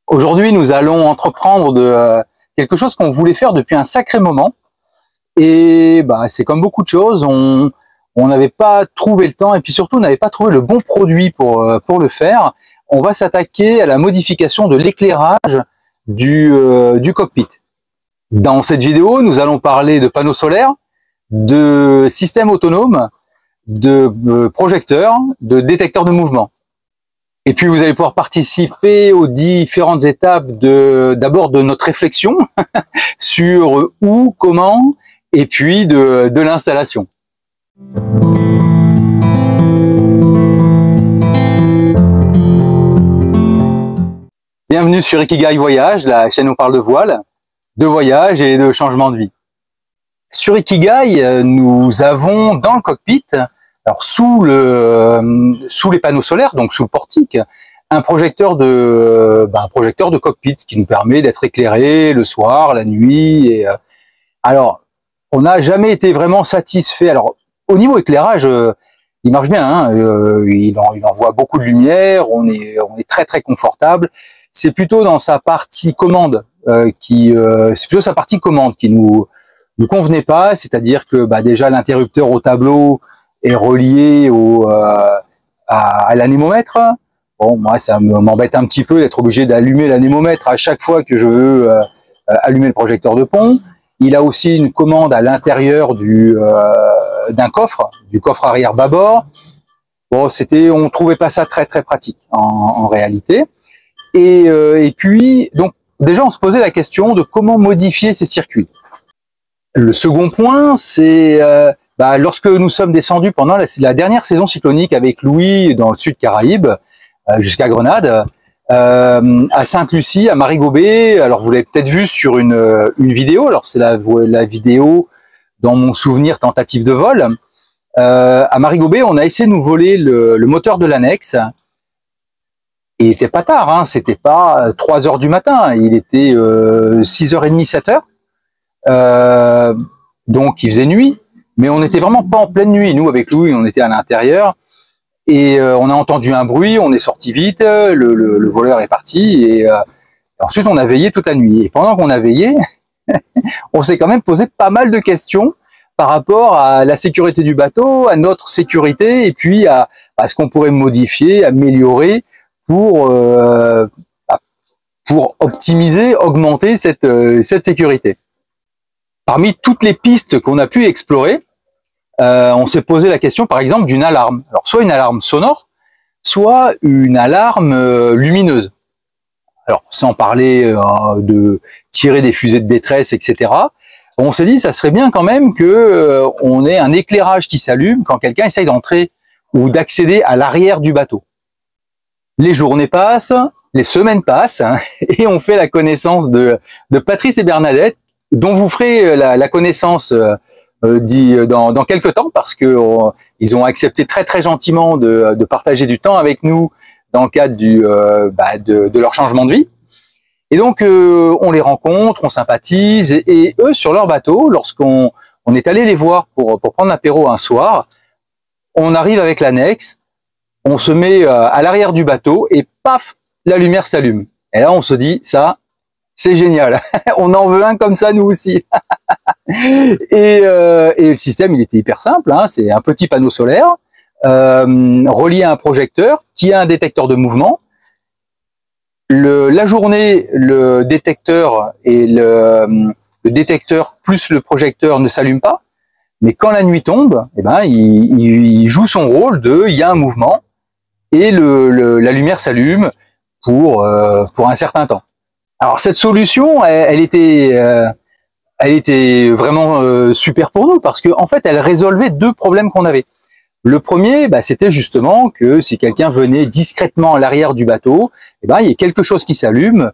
Aujourd'hui, nous allons entreprendre quelque chose qu'on voulait faire depuis un sacré moment. Et c'est comme beaucoup de choses, on n'avait pas trouvé le temps et puis surtout on n'avait pas trouvé le bon produit pour le faire. On va s'attaquer à la modification de l'éclairage du cockpit. Dans cette vidéo, nous allons parler de panneaux solaires, de systèmes autonomes, de projecteurs, de détecteurs de mouvement. Et puis vous allez pouvoir participer aux différentes étapes d'abord de notre réflexion sur où, comment, et puis de l'installation. Bienvenue sur Ikigai Voyage, la chaîne où on parle de voile, de voyage et de changement de vie. Sur Ikigai, nous avons dans le cockpit, alors sous les panneaux solaires, donc sous le portique, un projecteur de cockpit qui nous permet d'être éclairé le soir, la nuit. Alors, on n'a jamais été vraiment satisfait. Alors, au niveau éclairage, il marche bien. Hein, il envoie beaucoup de lumière. On est très très confortable. C'est plutôt dans sa partie commande qui nous convenait pas. C'est-à-dire que déjà l'interrupteur au tableau est relié à l'anémomètre. Bon, moi, ça m'embête un petit peu d'être obligé d'allumer l'anémomètre à chaque fois que je veux allumer le projecteur de pont. Il a aussi une commande à l'intérieur d'un coffre, du coffre arrière bâbord. Bon, on trouvait pas ça très très pratique en réalité. Et puis, donc déjà, on se posait la question de comment modifier ces circuits. Le second point, c'est lorsque nous sommes descendus pendant la dernière saison cyclonique avec Louis dans le sud Caraïbes, jusqu'à Grenade, à Sainte-Lucie, à Marigot-Bay. Alors vous l'avez peut-être vu sur une vidéo. Alors c'est la vidéo dans mon souvenir tentative de vol. À Marigot-Bay, on a essayé de nous voler le moteur de l'annexe. Il était pas tard, hein, c'était pas 3 heures du matin, il était 6h30, 7h. Donc il faisait nuit, mais on n'était vraiment pas en pleine nuit. Nous, avec Louis, on était à l'intérieur. Et on a entendu un bruit, on est sorti vite, le voleur est parti, et ensuite on a veillé toute la nuit. Et pendant qu'on a veillé, on s'est quand même posé pas mal de questions par rapport à la sécurité du bateau, à notre sécurité, et puis à ce qu'on pourrait modifier, améliorer pour optimiser, augmenter cette sécurité. Parmi toutes les pistes qu'on a pu explorer, on s'est posé la question, par exemple, d'une alarme. Alors, soit une alarme sonore, soit une alarme lumineuse. Alors, sans parler de tirer des fusées de détresse, etc. On s'est dit, ça serait bien quand même que on ait un éclairage qui s'allume quand quelqu'un essaye d'entrer ou d'accéder à l'arrière du bateau. Les journées passent, les semaines passent, hein, et on fait la connaissance de Patrice et Bernadette, dont vous ferez la connaissance dans quelques temps, parce que ils ont accepté très très gentiment de partager du temps avec nous dans le cadre de leur changement de vie. Et donc on les rencontre, on sympathise, et eux sur leur bateau, lorsqu'on est allé les voir pour prendre l'apéro un soir, on arrive avec l'annexe, on se met à l'arrière du bateau et paf, la lumière s'allume. Et là on se dit, ça c'est génial, on en veut un comme ça nous aussi. Et le système, il était hyper simple, hein, c'est un petit panneau solaire relié à un projecteur qui a un détecteur de mouvement. La journée, le détecteur plus le projecteur ne s'allument pas, mais quand la nuit tombe, il joue son rôle il y a un mouvement et la lumière s'allume pour un certain temps. Alors cette solution, elle était vraiment super pour nous parce que en fait, elle résolvait 2 problèmes qu'on avait. Le premier, c'était justement que si quelqu'un venait discrètement à l'arrière du bateau, il y a quelque chose qui s'allume,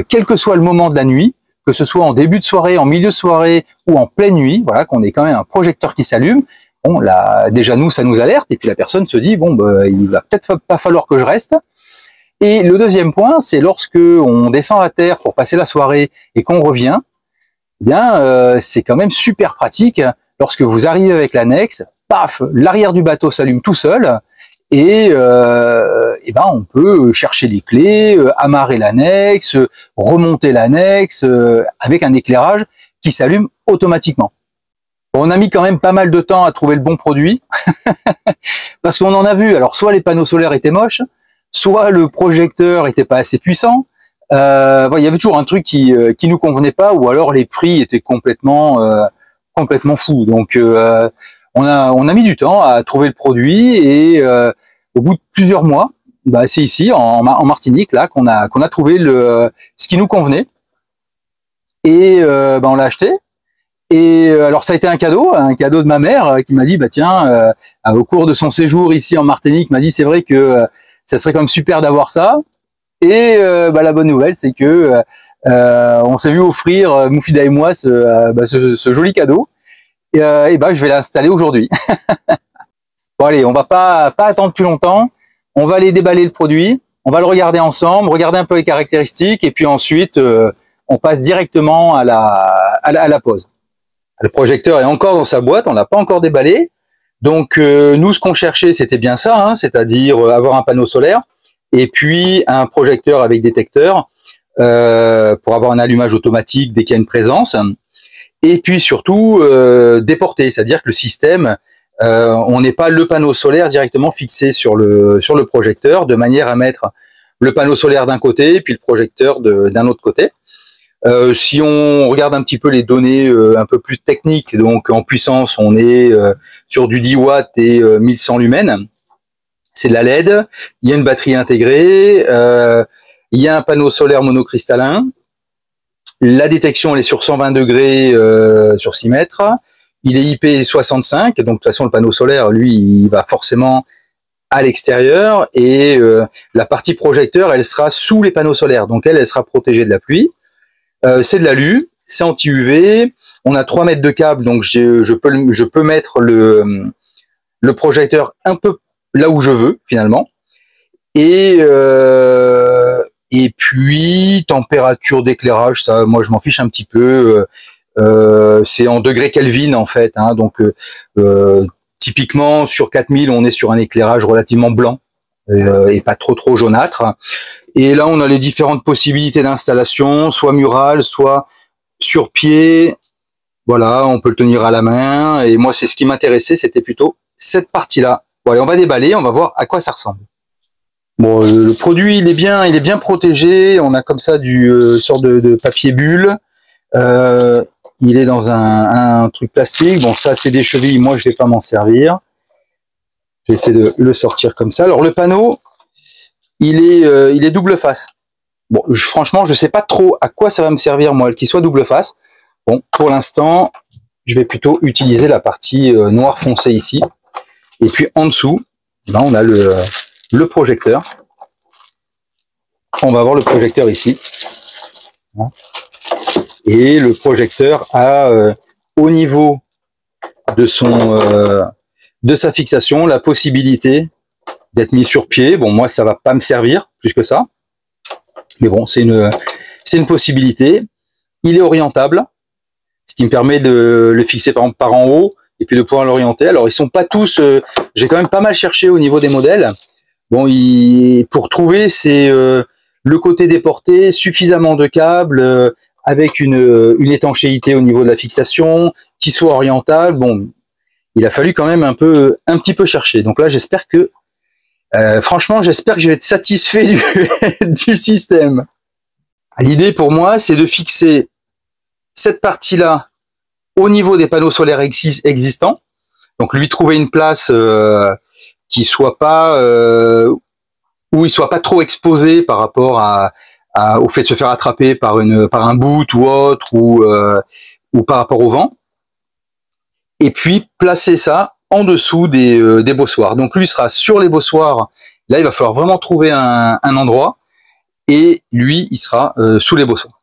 quel que soit le moment de la nuit, que ce soit en début de soirée, en milieu de soirée ou en pleine nuit, voilà, qu'on ait quand même un projecteur qui s'allume. Bon, là, déjà nous, ça nous alerte et puis la personne se dit bon, il va peut-être pas falloir que je reste. Et le deuxième point, c'est lorsque on descend à terre pour passer la soirée et qu'on revient, c'est quand même super pratique. Lorsque vous arrivez avec l'annexe, paf, l'arrière du bateau s'allume tout seul et ben on peut chercher les clés, amarrer l'annexe, remonter l'annexe avec un éclairage qui s'allume automatiquement. On a mis quand même pas mal de temps à trouver le bon produit parce qu'on en a vu. Alors soit les panneaux solaires étaient moches, soit le projecteur était pas assez puissant. Il y avait toujours un truc qui nous convenait pas, ou alors les prix étaient complètement fous. Donc on a mis du temps à trouver le produit et au bout de plusieurs mois, bah, c'est ici en Martinique là qu'on a trouvé ce qui nous convenait et bah, on l'a acheté. Et alors ça a été un cadeau de ma mère qui m'a dit bah tiens au cours de son séjour ici en Martinique m'a dit c'est vrai que ça serait quand même super d'avoir ça. Et bah, la bonne nouvelle c'est que on s'est vu offrir Moufida et moi ce joli cadeau et bah je vais l'installer aujourd'hui. Bon allez, on va pas attendre plus longtemps, on va aller déballer le produit, on va le regarder ensemble, regarder un peu les caractéristiques et puis ensuite on passe directement à la pose. Le projecteur est encore dans sa boîte, on l'a pas encore déballé. Donc nous, ce qu'on cherchait, c'était bien ça, hein, c'est-à-dire avoir un panneau solaire et puis un projecteur avec détecteur pour avoir un allumage automatique dès qu'il y a une présence. Et puis surtout déporter, c'est-à-dire que le système, on n'est pas le panneau solaire directement fixé sur le projecteur, de manière à mettre le panneau solaire d'un côté, puis le projecteur d'un autre côté. Si on regarde un petit peu les données un peu plus techniques, donc en puissance, on est sur du 10 watts et 1100 lumens. C'est de la LED, il y a une batterie intégrée, il y a un panneau solaire monocristallin. La détection, elle est sur 120 degrés sur 6 mètres. Il est IP65, donc de toute façon, le panneau solaire, lui, il va forcément à l'extérieur. Et la partie projecteur, elle sera sous les panneaux solaires, donc elle sera protégée de la pluie. C'est de l'alu, c'est anti-UV, on a 3 mètres de câble, donc je peux mettre le projecteur un peu là où je veux finalement. Et puis température d'éclairage, ça moi je m'en fiche un petit peu, c'est en degrés Kelvin en fait, hein, donc typiquement sur 4000 on est sur un éclairage relativement blanc et pas trop jaunâtre. Et là, on a les différentes possibilités d'installation, soit murale, soit sur pied. Voilà, on peut le tenir à la main. Et moi, c'est ce qui m'intéressait, c'était plutôt cette partie-là. Bon, allez, on va déballer, on va voir à quoi ça ressemble. Bon, le produit, il est bien protégé. On a comme ça du sorte de papier bulle. Il est dans un truc plastique. Bon, ça, c'est des chevilles. Moi, je vais pas m'en servir. Je vais essayer de le sortir comme ça. Alors, le panneau, il est double face. Bon, franchement, je sais pas trop à quoi ça va me servir, moi, qu'il soit double face. Bon, pour l'instant, je vais plutôt utiliser la partie noir foncé ici. Et puis, en dessous, ben, on a le projecteur. On va avoir le projecteur ici. Et le projecteur a, au niveau de sa fixation, la possibilité d'être mis sur pied. Bon, moi, ça va pas me servir plus que ça. Mais bon, c'est une possibilité. Il est orientable, ce qui me permet de le fixer par exemple par en haut et puis de pouvoir l'orienter. Alors, ils sont pas tous... j'ai quand même pas mal cherché au niveau des modèles. Bon, pour trouver, c'est le côté déporté, suffisamment de câbles, avec une étanchéité au niveau de la fixation, qui soit orientable. Bon, il a fallu quand même un petit peu chercher. Donc là, j'espère que franchement, j'espère que je vais être satisfait du système. L'idée pour moi, c'est de fixer cette partie-là au niveau des panneaux solaires existants. Donc lui trouver une place qui soit pas où il soit pas trop exposé par rapport au fait de se faire attraper par un boot ou autre ou par rapport au vent. Et puis placer ça en dessous des bossoirs. Donc lui sera sur les bossoirs. Là, il va falloir vraiment trouver un endroit. Et lui, il sera sous les bossoirs.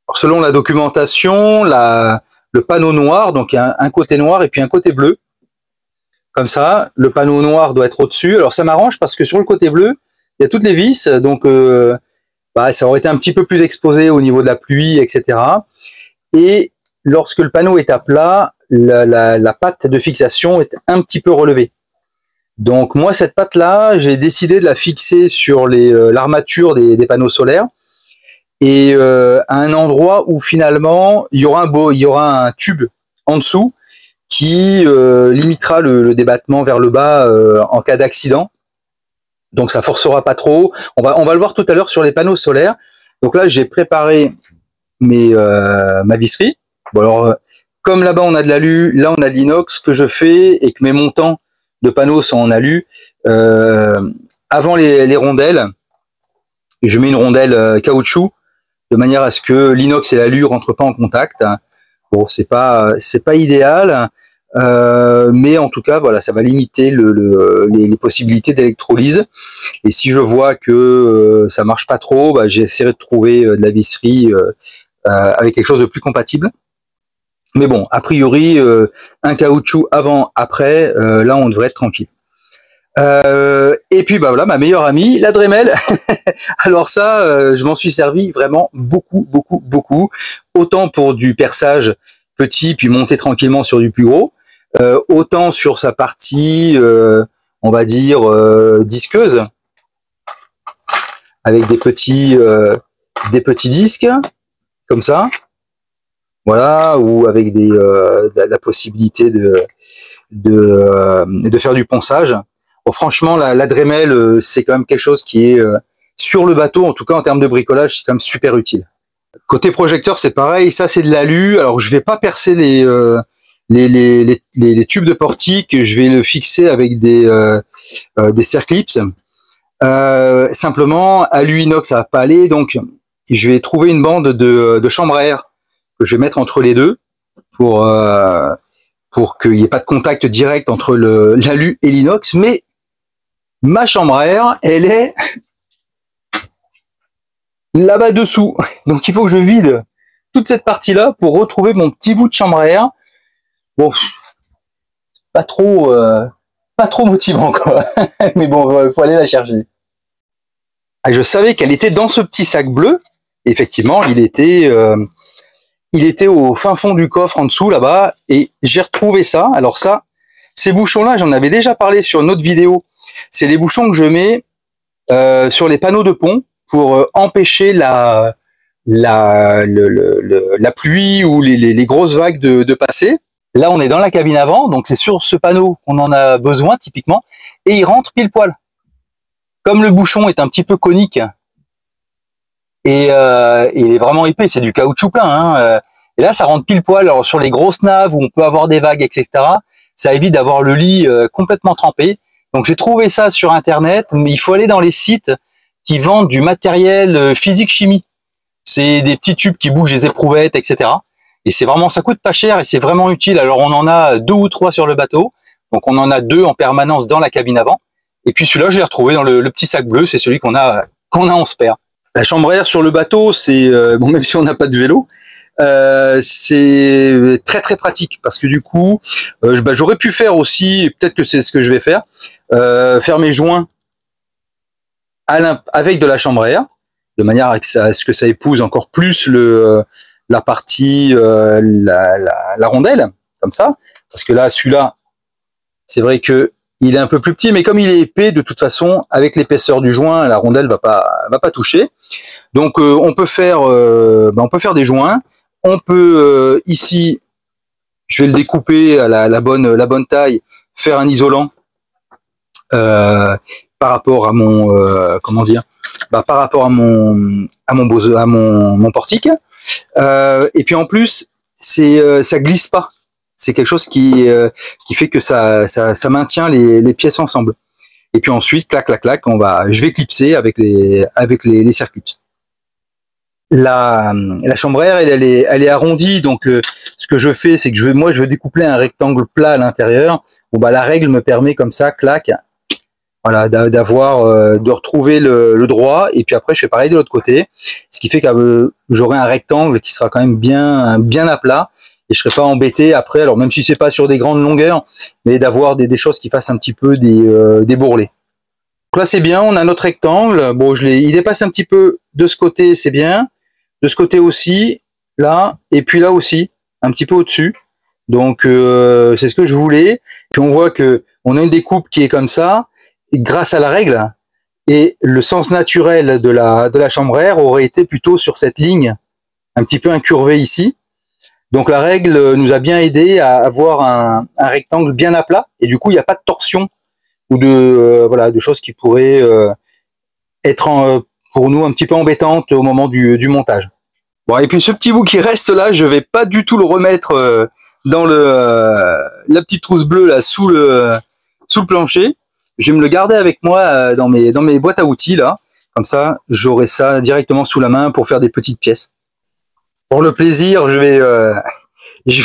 Alors, selon la documentation, le panneau noir, donc il y a un côté noir et puis un côté bleu. Comme ça, le panneau noir doit être au-dessus. Alors ça m'arrange parce que sur le côté bleu, il y a toutes les vis. Donc ça aurait été un petit peu plus exposé au niveau de la pluie, etc. Et lorsque le panneau est à plat, la patte de fixation est un petit peu relevée. Donc moi, cette patte-là, j'ai décidé de la fixer sur l'armature des panneaux solaires et à un endroit où finalement il y aura un tube en dessous qui limitera le débattement vers le bas en cas d'accident. Donc ça forcera pas trop. On va le voir tout à l'heure sur les panneaux solaires. Donc là, j'ai préparé ma visserie. Bon alors, comme là-bas on a de l'alu, là on a de l'inox, ce que je fais et que mes montants de panneaux sont en alu, avant les rondelles, je mets une rondelle caoutchouc de manière à ce que l'inox et l'alu rentrent pas en contact. Bon, c'est pas idéal, mais en tout cas voilà, ça va limiter les possibilités d'électrolyse. Et si je vois que ça marche pas trop, bah, j'essaierai de trouver de la visserie avec quelque chose de plus compatible. Mais bon, a priori, un caoutchouc avant, après, là on devrait être tranquille. Et puis bah voilà, ma meilleure amie, la Dremel. Alors ça, je m'en suis servi vraiment beaucoup. Autant pour du perçage petit, puis monter tranquillement sur du plus gros, autant sur sa partie, on va dire, disqueuse, avec des petits disques, comme ça. Voilà, ou avec la possibilité de faire du ponçage. Bon, franchement, la Dremel, c'est quand même quelque chose qui est sur le bateau, en tout cas en termes de bricolage, c'est quand même super utile. Côté projecteur, c'est pareil, ça c'est de l'alu. Alors je vais pas percer les tubes de portique, je vais le fixer avec des circlips. Simplement, alu inox, ça va pas aller, donc je vais trouver une bande de chambre à air que je vais mettre entre les deux pour qu'il n'y ait pas de contact direct entre l'alu et l'inox. Mais ma chambre à air, elle est là-bas dessous. Donc il faut que je vide toute cette partie-là pour retrouver mon petit bout de chambre à air. Bon, pas trop motivant quoi. Mais bon, il faut aller la chercher. Ah, je savais qu'elle était dans ce petit sac bleu. Effectivement, il était au fin fond du coffre en dessous là-bas et j'ai retrouvé ça. Alors ça, ces bouchons-là, j'en avais déjà parlé sur une autre vidéo. C'est les bouchons que je mets sur les panneaux de pont pour empêcher la pluie ou les grosses vagues de passer. Là, on est dans la cabine avant, donc c'est sur ce panneau qu'on en a besoin typiquement, et il rentre pile poil. Comme le bouchon est un petit peu conique et il est vraiment épais, c'est du caoutchouc plein, hein, et là, ça rentre pile poil. Alors sur les grosses naves où on peut avoir des vagues, etc., ça évite d'avoir le lit complètement trempé. Donc j'ai trouvé ça sur Internet, mais il faut aller dans les sites qui vendent du matériel physique-chimie. C'est des petits tubes qui bougent les éprouvettes, etc. Et c'est vraiment, ça coûte pas cher et c'est vraiment utile. Alors on en a 2 ou 3 sur le bateau, donc on en a 2 en permanence dans la cabine avant. Et puis celui-là, je l'ai retrouvé dans le petit sac bleu, c'est celui qu'on a en spare. La chambre à air sur le bateau, c'est bon, même si on n'a pas de vélo, c'est très pratique parce que du coup, j'aurais pu faire aussi, peut-être que c'est ce que je vais faire mes joints avec de la chambre à air, de manière à ce que ça épouse encore plus la partie, la rondelle, comme ça. Parce que là, celui-là, c'est vrai que il est un peu plus petit, mais comme il est épais, de toute façon, avec l'épaisseur du joint, la rondelle va pas toucher. Donc, on peut faire des joints. On peut ici, je vais le découper à la bonne taille, faire un isolant par rapport à mon par rapport à mon portique. Et puis en plus, ça glisse pas. C'est quelque chose qui fait que ça maintient les pièces ensemble. Et puis ensuite, clac, je vais clipser avec les serre-clips. La chambre à air, elle est arrondie, donc ce que je fais, c'est que je veux découpler un rectangle plat à l'intérieur. Bon bah la règle me permet comme ça, clac, voilà, de retrouver le droit. Et puis après, je fais pareil de l'autre côté, ce qui fait que j'aurai un rectangle qui sera quand même bien à plat. Et je serai pas embêté après, alors même si c'est pas sur des grandes longueurs, mais d'avoir des choses qui fassent un petit peu des bourrelets. Donc là c'est bien, on a notre rectangle. Bon, il dépasse un petit peu de ce côté, c'est bien. De ce côté aussi, là, et puis là aussi, un petit peu au-dessus. Donc c'est ce que je voulais. Puis on voit que on a une découpe qui est comme ça, et grâce à la règle, et le sens naturel de la chambre à air aurait été plutôt sur cette ligne, un petit peu incurvée ici. Donc la règle nous a bien aidé à avoir un rectangle bien à plat, et du coup il n'y a pas de torsion ou de voilà, de choses qui pourraient être pour nous un petit peu embêtantes au moment du montage. Bon, et puis ce petit bout qui reste là, je vais pas du tout le remettre dans la petite trousse bleue là sous le plancher. Je vais me le garder avec moi dans mes boîtes à outils là. Comme ça, j'aurai ça directement sous la main pour faire des petites pièces. Pour le plaisir, je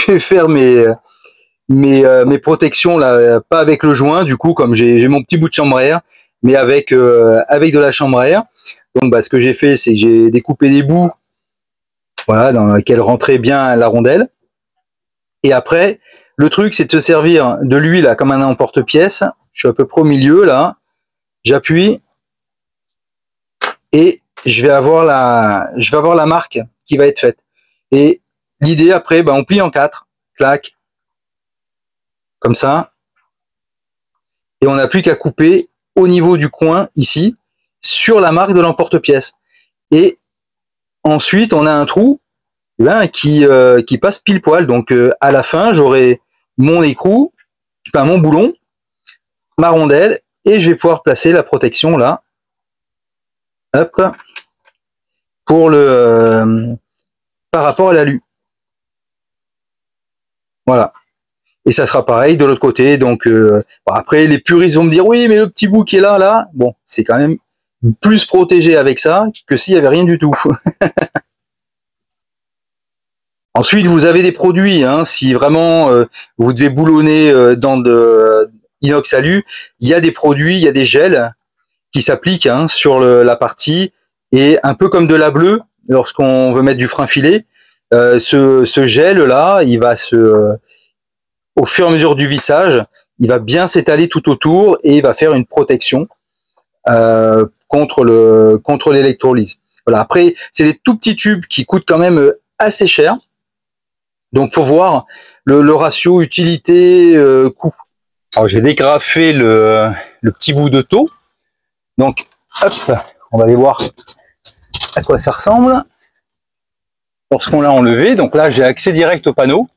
vais faire mes protections là, pas avec le joint, du coup, comme j'ai mon petit bout de chambre à air, mais avec de la chambre à air. Donc, ce que j'ai fait, c'est que j'ai découpé des bouts, voilà, dans lesquels rentrait bien la rondelle. Et après, le truc, c'est de se servir de l'huile là, comme un emporte-pièce. Je suis à peu près au milieu là. J'appuie et je vais avoir la marque qui va être faite. Et l'idée après, on plie en 4, clac, comme ça. Et on n'a plus qu'à couper au niveau du coin ici, sur la marque de l'emporte-pièce. Et ensuite, on a un trou qui passe pile poil. Donc à la fin, j'aurai mon écrou, mon boulon, ma rondelle, et je vais pouvoir placer la protection là, hop, pour par rapport à l'alu. Voilà. Et ça sera pareil de l'autre côté. Donc après, les puristes vont me dire oui, mais le petit bout qui est là, bon, c'est quand même plus protégé avec ça que s'il y avait rien du tout. Ensuite, vous avez des produits. Si vraiment vous devez boulonner dans de inox alu, il y a des produits, il y a des gels qui s'appliquent sur la partie, et un peu comme de la bleue, lorsqu'on veut mettre du frein filet, ce gel là, il va au fur et à mesure du vissage, il va bien s'étaler tout autour et il va faire une protection contre l'électrolyse. Voilà. Après, c'est des tout petits tubes qui coûtent quand même assez cher. Donc, faut voir le ratio utilité-coût. Alors, j'ai dégrafé le petit bout de taux. Donc, hop, on va aller voir à quoi ça ressemble lorsqu'on l'a enlevé. Donc là, j'ai accès direct au panneau.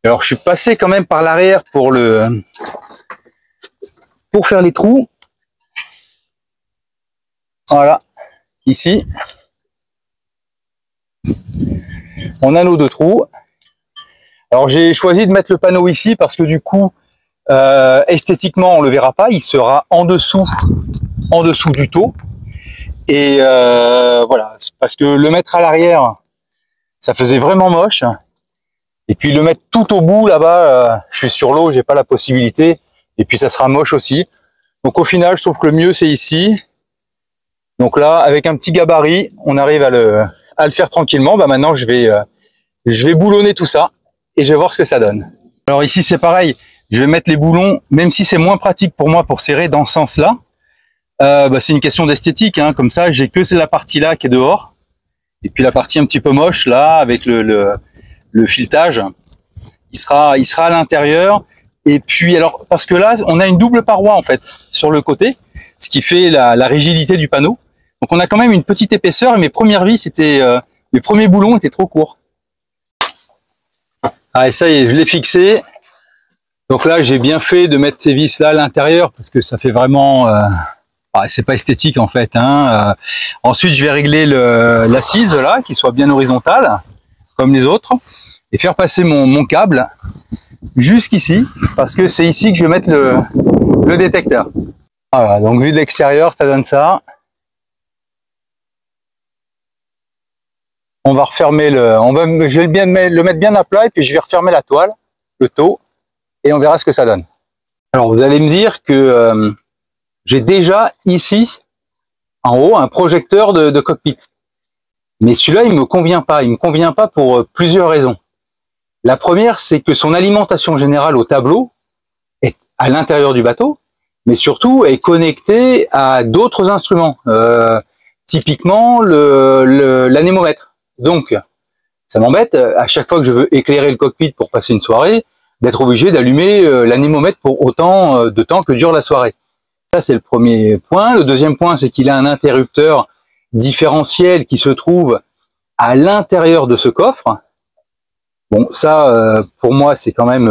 Alors, je suis passé quand même par l'arrière pour faire les trous. Voilà, ici. On a nos 2 trous. Alors, j'ai choisi de mettre le panneau ici parce que du coup, esthétiquement, on le verra pas. Il sera en dessous du taux. Et voilà, parce que le mettre à l'arrière, ça faisait vraiment moche. Et puis le mettre tout au bout là-bas, je suis sur l'eau, j'ai pas la possibilité. Et puis ça sera moche aussi. Donc au final, je trouve que le mieux c'est ici. Donc là, avec un petit gabarit, on arrive à le faire tranquillement. Maintenant, je vais boulonner tout ça et je vais voir ce que ça donne. Alors ici, c'est pareil. Je vais mettre les boulons, même si c'est moins pratique pour moi pour serrer dans ce sens-là. C'est une question d'esthétique. Comme ça, j'ai que la partie là qui est dehors. Et puis la partie un petit peu moche là, avec le filetage, il sera à l'intérieur. Et puis alors, parce que là, on a une double paroi en fait sur le côté, ce qui fait la rigidité du panneau. Donc on a quand même une petite épaisseur. Et mes premières vis, mes premiers boulons étaient trop courts. Ah, et ça y est, je l'ai fixé. Donc là, j'ai bien fait de mettre ces vis là à l'intérieur parce que ça fait vraiment, c'est pas esthétique en fait. Ensuite, je vais régler l'assise là, qui soit bien horizontale comme les autres, et faire passer mon câble jusqu'ici parce que c'est ici que je vais mettre le détecteur. Voilà, donc vu de l'extérieur, ça donne ça. On va refermer je vais le mettre bien à plat et puis je vais refermer la toile, le taux, et on verra ce que ça donne. Alors vous allez me dire que j'ai déjà ici en haut un projecteur de cockpit, mais celui-là il me convient pas. Il me convient pas pour plusieurs raisons. La première, c'est que son alimentation générale au tableau est à l'intérieur du bateau, mais surtout est connectée à d'autres instruments, typiquement l'anémomètre. Donc, ça m'embête, à chaque fois que je veux éclairer le cockpit pour passer une soirée, d'être obligé d'allumer l'anémomètre pour autant de temps que dure la soirée. Ça, c'est le premier point. Le deuxième point, c'est qu'il a un interrupteur différentiel qui se trouve à l'intérieur de ce coffre. Bon, ça, pour moi, c'est quand même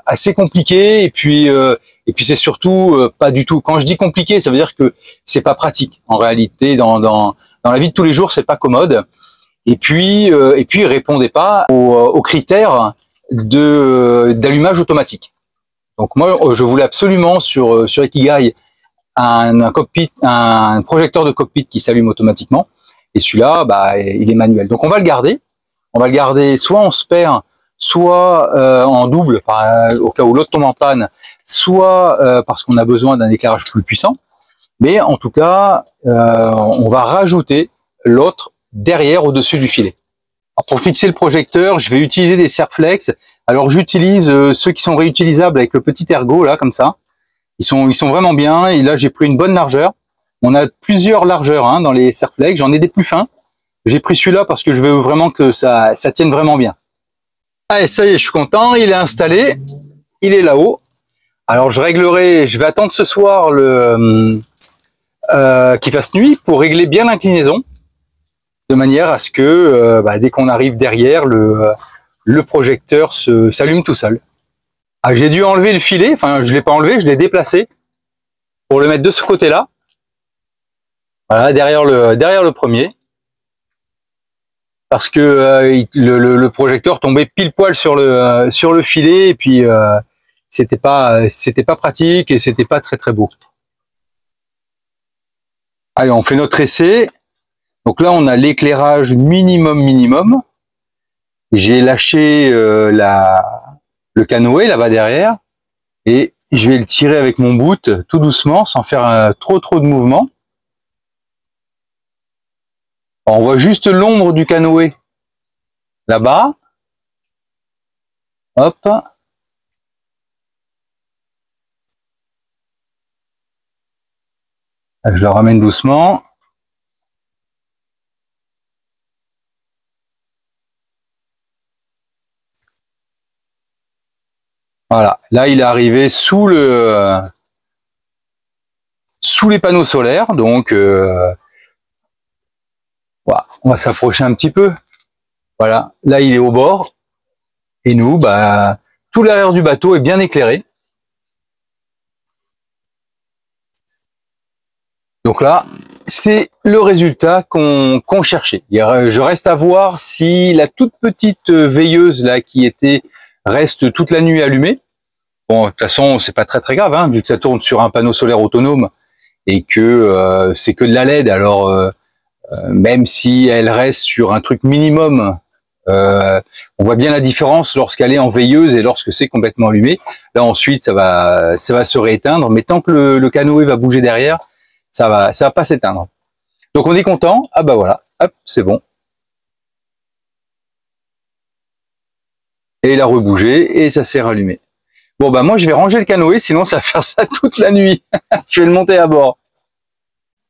assez compliqué. Et puis c'est surtout pas du tout. Quand je dis compliqué, ça veut dire que c'est pas pratique. En réalité, dans la vie de tous les jours, c'est pas commode. Et puis il répondait pas aux critères d'allumage automatique. Donc moi, je voulais absolument sur Ikigai un cockpit, un projecteur de cockpit qui s'allume automatiquement. Et celui-là, bah, il est manuel. Donc on va le garder. On va le garder soit en spare, soit en double, au cas où l'autre tombe en panne, soit parce qu'on a besoin d'un éclairage plus puissant. Mais en tout cas, on va rajouter l'autre derrière, au-dessus du filet. Alors pour fixer le projecteur, je vais utiliser des Serflex. Alors j'utilise ceux qui sont réutilisables avec le petit ergot, là, comme ça. Ils sont vraiment bien. Et là, j'ai pris une bonne largeur. On a plusieurs largeurs hein, dans les Serflex. J'en ai des plus fins. J'ai pris celui-là parce que je veux vraiment que ça tienne vraiment bien. Allez, ça y est, je suis content. Il est installé. Il est là-haut. Alors, je vais attendre ce soir qu'il fasse nuit pour régler bien l'inclinaison. De manière à ce que dès qu'on arrive derrière, le projecteur s'allume tout seul. Ah, j'ai dû enlever le filet. Enfin, je l'ai pas enlevé, je l'ai déplacé pour le mettre de ce côté-là. Voilà, derrière le premier. Parce que le projecteur tombait pile poil sur le filet et puis c'était pas pratique et c'était pas très très beau. Allez, on fait notre essai. Donc là, on a l'éclairage minimum. J'ai lâché le canoë là-bas derrière et je vais le tirer avec mon boot tout doucement sans faire trop de mouvement. On voit juste l'ombre du canoë là-bas. Hop. Je le ramène doucement. Voilà. Là, il est arrivé sous les panneaux solaires. Donc, voilà. On va s'approcher un petit peu. Voilà. Là, il est au bord. Et nous, tout l'arrière du bateau est bien éclairé. Donc là, c'est le résultat qu'on cherchait. Je reste à voir si la toute petite veilleuse là qui reste toute la nuit allumée. Bon, de toute façon, c'est pas très grave, hein, vu que ça tourne sur un panneau solaire autonome et que c'est que de la LED. Alors, même si elle reste sur un truc minimum, on voit bien la différence lorsqu'elle est en veilleuse et lorsque c'est complètement allumé. Là, ensuite, ça va se rééteindre. Mais tant que le canoë va bouger derrière, ça va pas s'éteindre. Donc on est content. Ah bah voilà, hop, c'est bon. Et il a rebougé et ça s'est rallumé. Bon bah moi je vais ranger le canoë, sinon ça va faire ça toute la nuit. Je vais le monter à bord.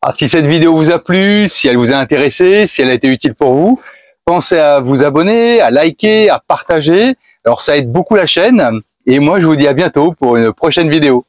Alors, si cette vidéo vous a plu, si elle vous a intéressé, si elle a été utile pour vous, pensez à vous abonner, à liker, à partager. Alors ça aide beaucoup la chaîne. Et moi je vous dis à bientôt pour une prochaine vidéo.